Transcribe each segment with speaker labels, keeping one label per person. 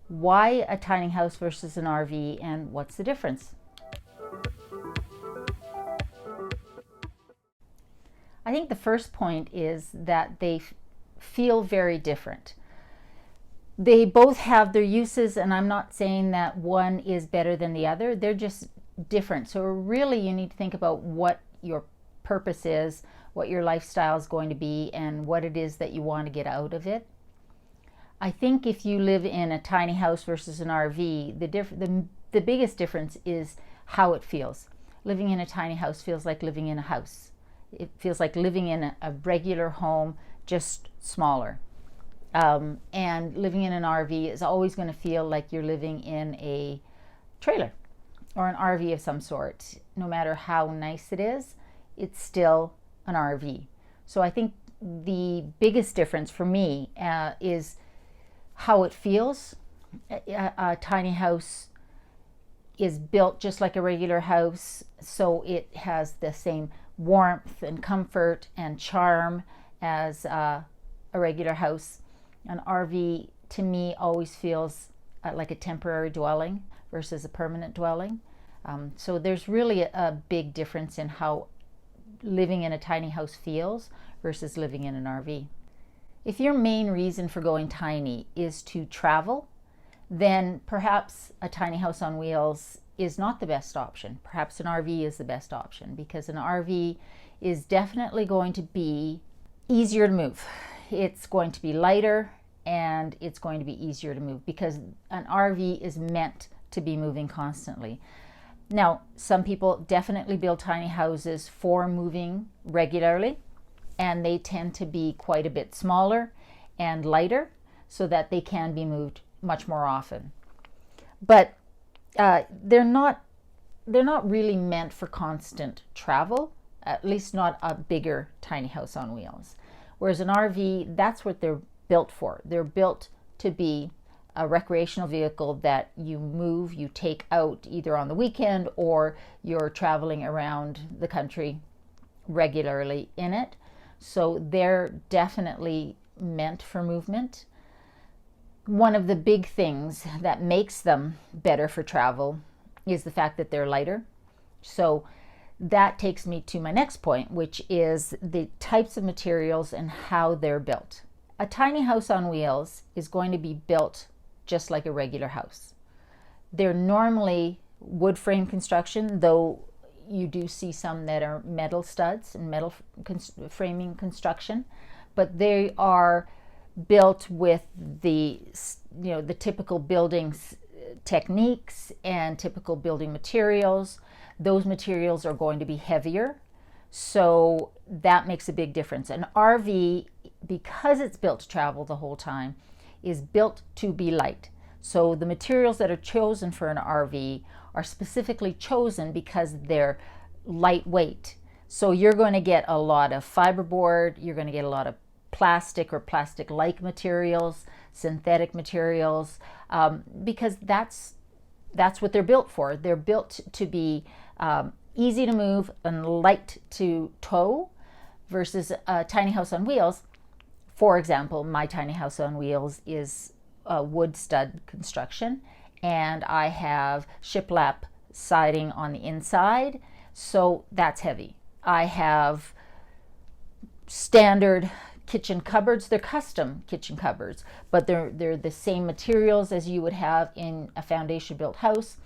Speaker 1: Why a tiny house versus an RV, and what's the difference? I think the first point is that they feel very different. They both have their uses, and I'm not saying that one is better than the other. They're just different. So really you need to think about what your purpose is, what your lifestyle is going to be, and what it is that you want to get out of it. I think if you live in a tiny house versus an RV, the biggest difference is how it feels. Living in a tiny house feels like living in a house. It feels like living in a regular home, just smaller. And living in an RV is always going to feel like you're living in a trailer or an RV of some sort. No matter how nice it is, it's still an RV. So I think the biggest difference for me is how it feels. A tiny house is built just like a regular house, so it has the same warmth and comfort and charm as a regular house. An RV to me always feels like a temporary dwelling versus a permanent dwelling. So there's really a big difference in how living in a tiny house feels versus living in an RV. If your main reason for going tiny is to travel, then perhaps a tiny house on wheels is not the best option. Perhaps an RV is the best option, because an RV is definitely going to be easier to move. It's going to be lighter and it's going to be easier to move because an RV is meant to be moving constantly. Now, some people definitely build tiny houses for moving regularly, and they tend to be quite a bit smaller and lighter so that they can be moved much more often. But they're not really meant for constant travel, at least not a bigger tiny house on wheels. Whereas an RV, that's what they're built for. They're built to be a recreational vehicle that you move, you take out either on the weekend or you're traveling around the country regularly in it. So they're definitely meant for movement. One of the big things that makes them better for travel is the fact that they're lighter. So that takes me to my next point, which is the types of materials and how they're built. A tiny house on wheels is going to be built just like a regular house. They're normally wood frame construction, though you do see some that are metal studs and metal framing construction, but they are built with the typical building techniques and typical building materials. Those materials are going to be heavier, so that makes a big difference. An RV, because it's built to travel the whole time, is built to be light. So the materials that are chosen for an RV are specifically chosen because they're lightweight. So you're going to get a lot of fiberboard, you're going to get a lot of plastic or plastic-like materials, synthetic materials, because that's what they're built for. They're built to be easy to move and light to tow, versus a tiny house on wheels. For example, my tiny house on wheels is a wood stud construction, and I have shiplap siding on the inside, so that's heavy. I have standard kitchen cupboards. They're custom kitchen cupboards, but they're the same materials as you would have in a foundation built house.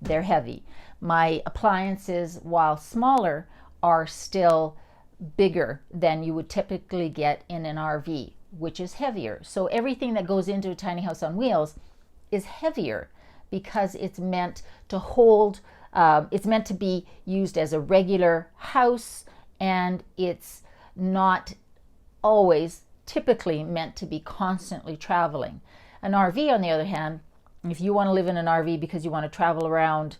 Speaker 1: They're heavy. My appliances, while smaller, are still bigger than you would typically get in an RV, which is heavier. So everything that goes into a tiny house on wheels is heavier because it's meant to hold, it's meant to be used as a regular house, and it's not always typically meant to be constantly traveling. An RV, on the other hand, if you want to live in an RV because you want to travel around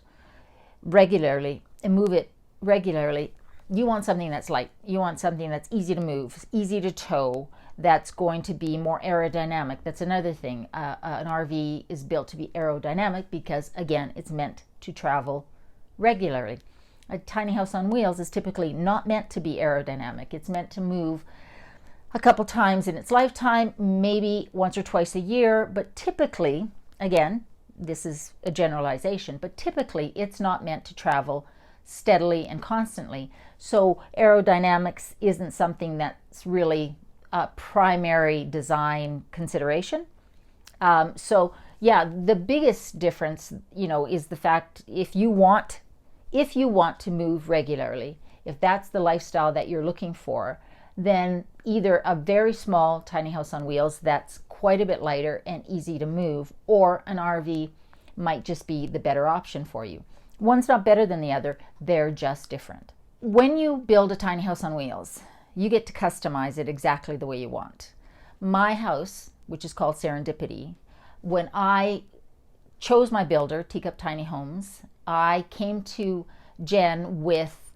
Speaker 1: regularly and move it regularly, you want something that's light. You want something that's easy to move, easy to tow, that's going to be more aerodynamic. That's another thing. An RV is built to be aerodynamic because, again, it's meant to travel regularly. A tiny house on wheels is typically not meant to be aerodynamic. It's meant to move a couple times in its lifetime, maybe once or twice a year, but typically Again, this is a generalization, but typically it's not meant to travel steadily and constantly. So aerodynamics isn't something that's really a primary design consideration. So yeah, the biggest difference, is the fact if you want to move regularly, if that's the lifestyle that you're looking for, then either a very small tiny house on wheels that's quite a bit lighter and easy to move, or an RV might just be the better option for you. One's not better than the other, they're just different. When you build a tiny house on wheels, you get to customize it exactly the way you want. My house, which is called Serendipity, when I chose my builder, Teacup Tiny Homes, I came to Jen with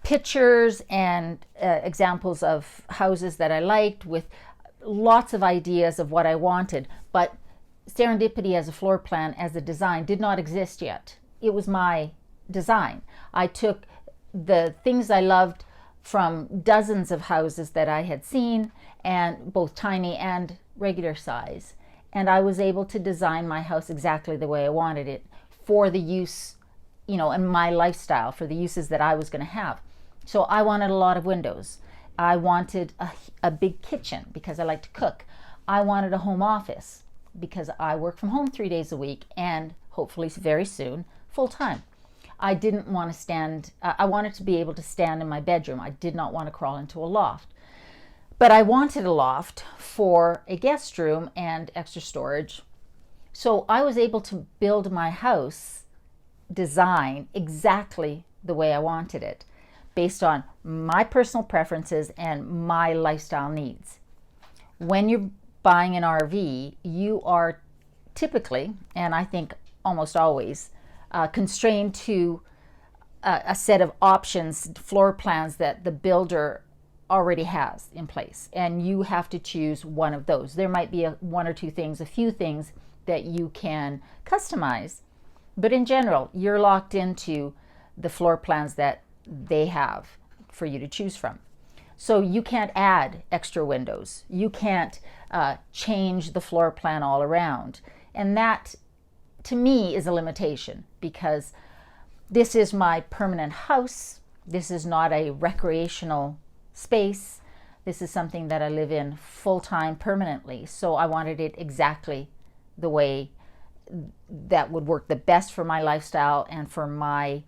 Speaker 1: pictures and examples of houses that I liked, with lots of ideas of what I wanted. But Serendipity as a floor plan, as a design, did not exist yet. It was my design. I took the things I loved from dozens of houses that I had seen, and both tiny and regular size, and I was able to design my house exactly the way I wanted it for the use, and my lifestyle, for the uses that I was going to have. So I wanted a lot of windows. I wanted a big kitchen because I like to cook. I wanted a home office because I work from home 3 days a week, and hopefully very soon full time. I didn't want to stand, I wanted to be able to stand in my bedroom. I did not want to crawl into a loft. But I wanted a loft for a guest room and extra storage. So I was able to build my house design exactly the way I wanted it, based on my personal preferences and my lifestyle needs. When you're buying an RV, you are typically, and I think almost always, constrained to a set of options, floor plans that the builder already has in place, and you have to choose one of those. There might be one or two things, a few things that you can customize, but in general, you're locked into the floor plans that they have for you to choose from. So you can't add extra windows. You can't change the floor plan all around. And that, to me, is a limitation, because this is my permanent house. This is not a recreational space. This is something that I live in full-time permanently. So I wanted it exactly the way that would work the best for my lifestyle and for my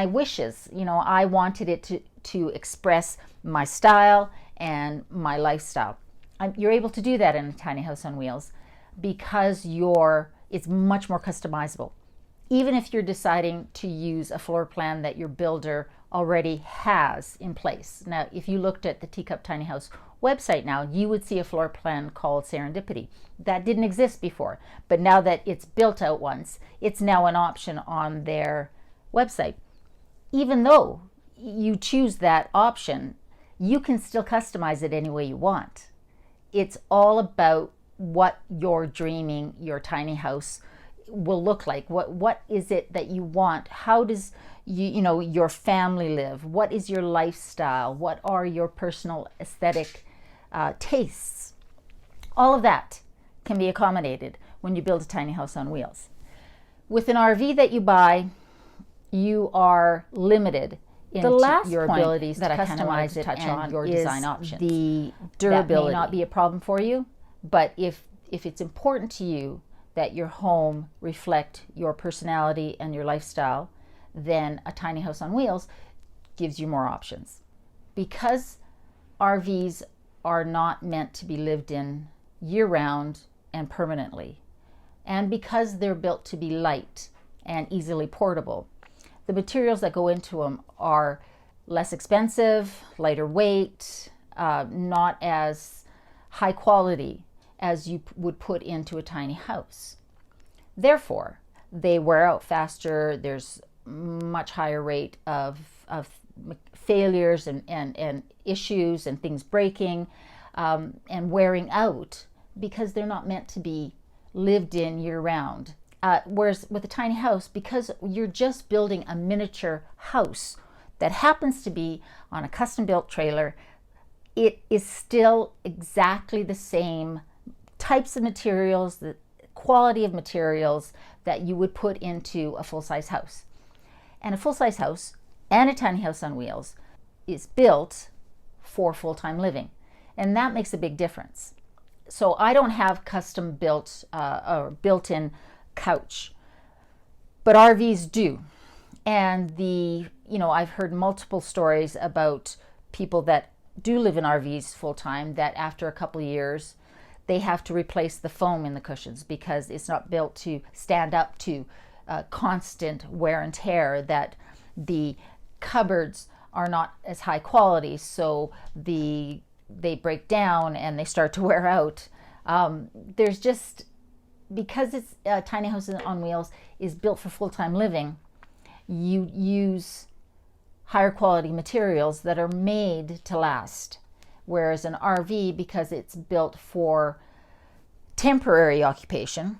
Speaker 1: wishes. I wanted it to express my style and my lifestyle. You're able to do that in a tiny house on wheels because it's much more customizable. Even if you're deciding to use a floor plan that your builder already has in place. Now, if you looked at the Teacup Tiny House website now, you would see a floor plan called Serendipity. That didn't exist before, but now that it's built out once, it's now an option on their website. Even though you choose that option, you can still customize it any way you want. It's all about what you're dreaming your tiny house will look like. What is it that you want? How does your family live? What is your lifestyle? What are your personal aesthetic tastes? All of that can be accommodated when you build a tiny house on wheels. With an RV that you buy, you are limited in your abilities to customize it and your design options. The durability. That may not be a problem for you, but if it's important to you that your home reflect your personality and your lifestyle, then a tiny house on wheels gives you more options. Because RVs are not meant to be lived in year-round and permanently, and because they're built to be light and easily portable, the materials that go into them are less expensive, lighter weight, not as high quality as you would put into a tiny house. Therefore, they wear out faster. There's much higher rate of failures and issues and things breaking and wearing out, because they're not meant to be lived in year-round. Whereas with a tiny house, because you're just building a miniature house that happens to be on a custom-built trailer, it is still exactly the same types of materials, the quality of materials that you would put into a full-size house. And a full-size house and a tiny house on wheels is built for full-time living. And that makes a big difference. So I don't have custom built or built-in couch, but RVs do. And I've heard multiple stories about people that do live in RVs full-time that after a couple of years, they have to replace the foam in the cushions because it's not built to stand up to constant wear and tear, that the cupboards are not as high quality, so they break down and they start to wear out. There's just, because it's tiny houses on wheels is built for full-time living, you use higher quality materials that are made to last. Whereas an RV, because it's built for temporary occupation,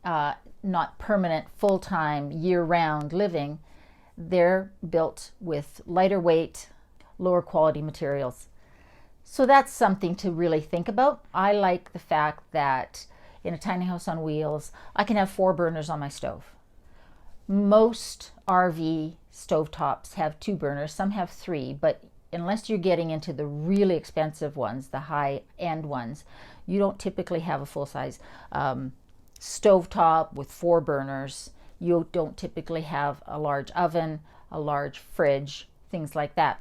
Speaker 1: not permanent, full-time, year-round living, they're built with lighter weight, lower quality materials. So that's something to really think about. I like the fact that in a tiny house on wheels, I can have 4 burners on my stove. Most RV stovetops have 2 burners, some have 3, but unless you're getting into the really expensive ones, the high-end ones, you don't typically have a full-size stovetop with 4 burners. You don't typically have a large oven, a large fridge, things like that.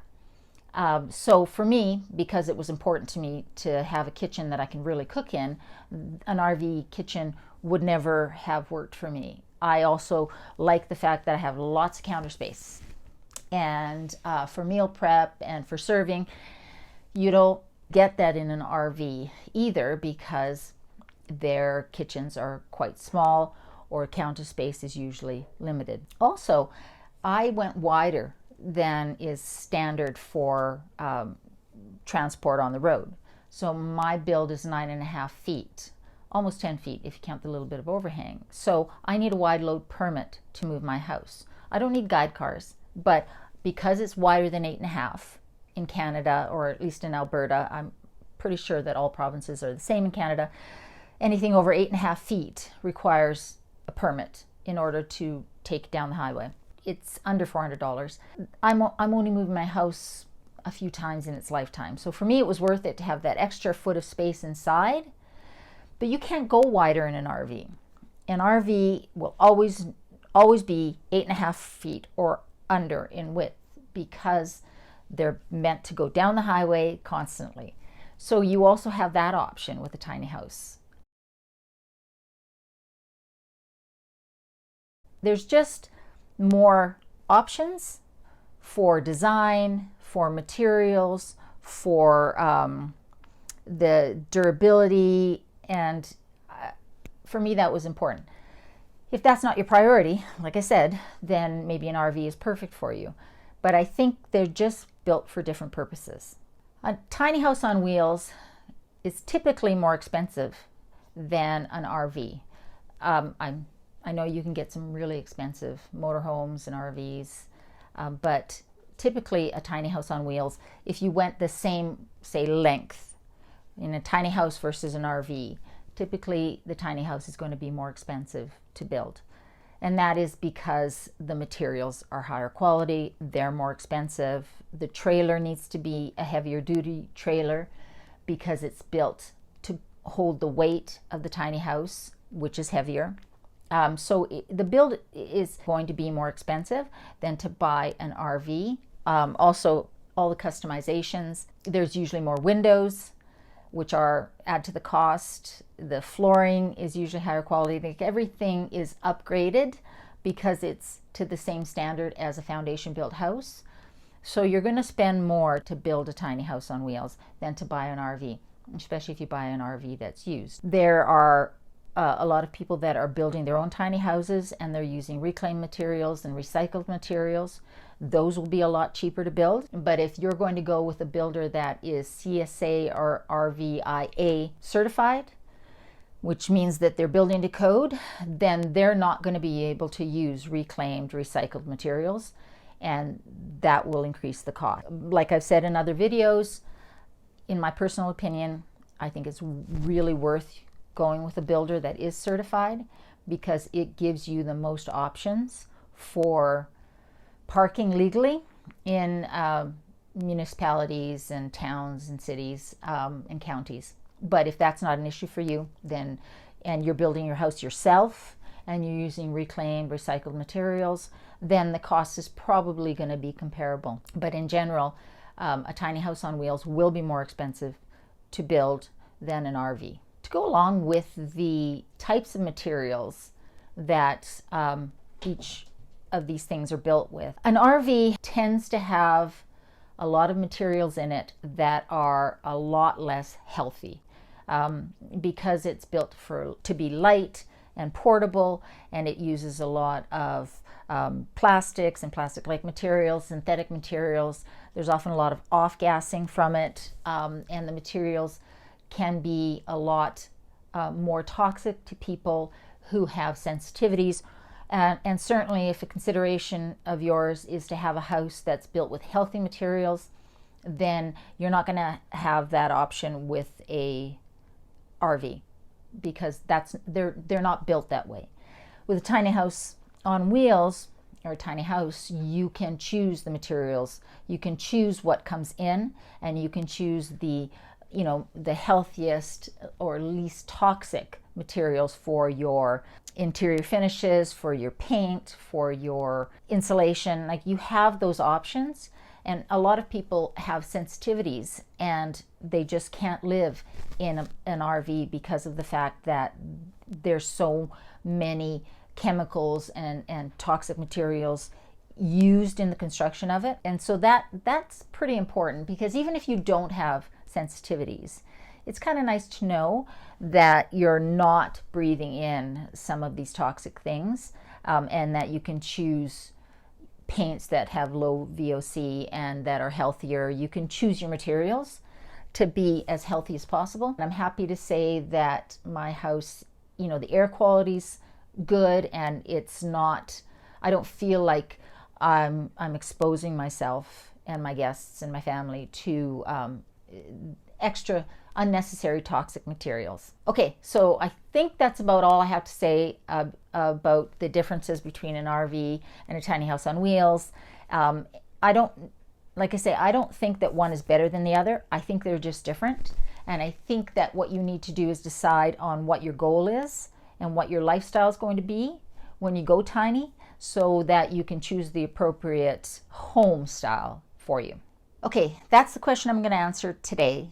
Speaker 1: So for me, because it was important to me to have a kitchen that I can really cook in, an RV kitchen would never have worked for me. I also like the fact that I have lots of counter space. And for meal prep and for serving, you don't get that in an RV either, because their kitchens are quite small or counter space is usually limited. Also, I went wider than is standard for transport on the road. So my build is 9.5 feet, almost 10 feet if you count the little bit of overhang. So I need a wide load permit to move my house. I don't need guide cars, but because it's wider than 8.5 in Canada, or at least in Alberta, I'm pretty sure that all provinces are the same in Canada, anything over 8.5 feet requires a permit in order to take down the highway. It's under $400. I'm only moving my house a few times in its lifetime. So for me, it was worth it to have that extra foot of space inside. But you can't go wider in an RV. An RV will always be 8.5 feet or under in width, because they're meant to go down the highway constantly. So you also have that option with a tiny house. There's just more options for design, for materials, for the durability, and for me that was important. If that's not your priority, like I said, then maybe an RV is perfect for you. But I think they're just built for different purposes. A tiny house on wheels is typically more expensive than an RV. I know you can get some really expensive motorhomes and RVs, but typically a tiny house on wheels, if you went the same, say, length in a tiny house versus an RV, typically the tiny house is going to be more expensive to build. And that is because the materials are higher quality, they're more expensive. The trailer needs to be a heavier duty trailer because it's built to hold the weight of the tiny house, which is heavier. The build is going to be more expensive than to buy an RV. Also, all the customizations, there's usually more windows, which add to the cost. The flooring is usually higher quality. Like, everything is upgraded because it's to the same standard as a foundation built house. So you're going to spend more to build a tiny house on wheels than to buy an RV, especially if you buy an RV that's used. There are a lot of people that are building their own tiny houses, and they're using reclaimed materials and recycled materials. Those will be a lot cheaper to build. But if you're going to go with a builder that is CSA or RVIA certified, which means that they're building to code, then they're not going to be able to use reclaimed, recycled materials, and that will increase the cost. Like I've said in other videos, in my personal opinion, I think it's really worth going with a builder that is certified, because it gives you the most options for parking legally in municipalities and towns and cities and counties. But if that's not an issue for you, then, and you're building your house yourself and you're using reclaimed, recycled materials, then the cost is probably going to be comparable. But in general, a tiny house on wheels will be more expensive to build than an RV. To go along with the types of materials that each of these things are built with, an RV tends to have a lot of materials in it that are a lot less healthy, because it's built to be light and portable, and it uses a lot of plastics and plastic-like materials, synthetic materials. There's often a lot of off-gassing from it, and the materials can be a lot more toxic to people who have sensitivities. And certainly, if a consideration of yours is to have a house that's built with healthy materials, then you're not going to have that option with a RV, because they're not built that way. With a tiny house on wheels, or a tiny house, you can choose the materials, you can choose what comes in, and you can choose the healthiest or least toxic materials for your interior finishes, for your paint, for your insulation. Like, you have those options. And a lot of people have sensitivities and they just can't live in an RV because of the fact that there's so many chemicals and toxic materials used in the construction of it. And so that's pretty important, because even if you don't have sensitivities, it's kind of nice to know that you're not breathing in some of these toxic things, and that you can choose paints that have low VOC and that are healthier. You can choose your materials to be as healthy as possible. I'm happy to say that my house, the air quality's good, and it's not, I don't feel like I'm exposing myself and my guests and my family to extra unnecessary toxic materials. Okay, so I think that's about all I have to say about the differences between an RV and a tiny house on wheels. I don't think that one is better than the other. I think they're just different. And I think that what you need to do is decide on what your goal is and what your lifestyle is going to be when you go tiny, so that you can choose the appropriate home style for you. Okay, that's the question I'm going to answer today.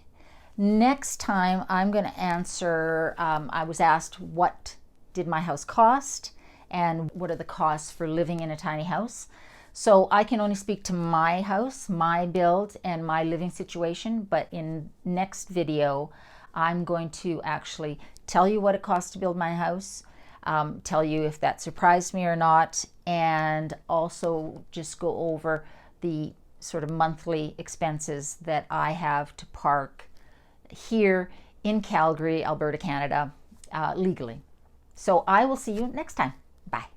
Speaker 1: Next time, I'm going to answer, I was asked, what did my house cost and what are the costs for living in a tiny house? So I can only speak to my house, my build, and my living situation, but in next video, I'm going to actually tell you what it costs to build my house, tell you if that surprised me or not, and also just go over the sort of monthly expenses that I have to park here in Calgary, Alberta, Canada, legally. So I will see you next time. Bye.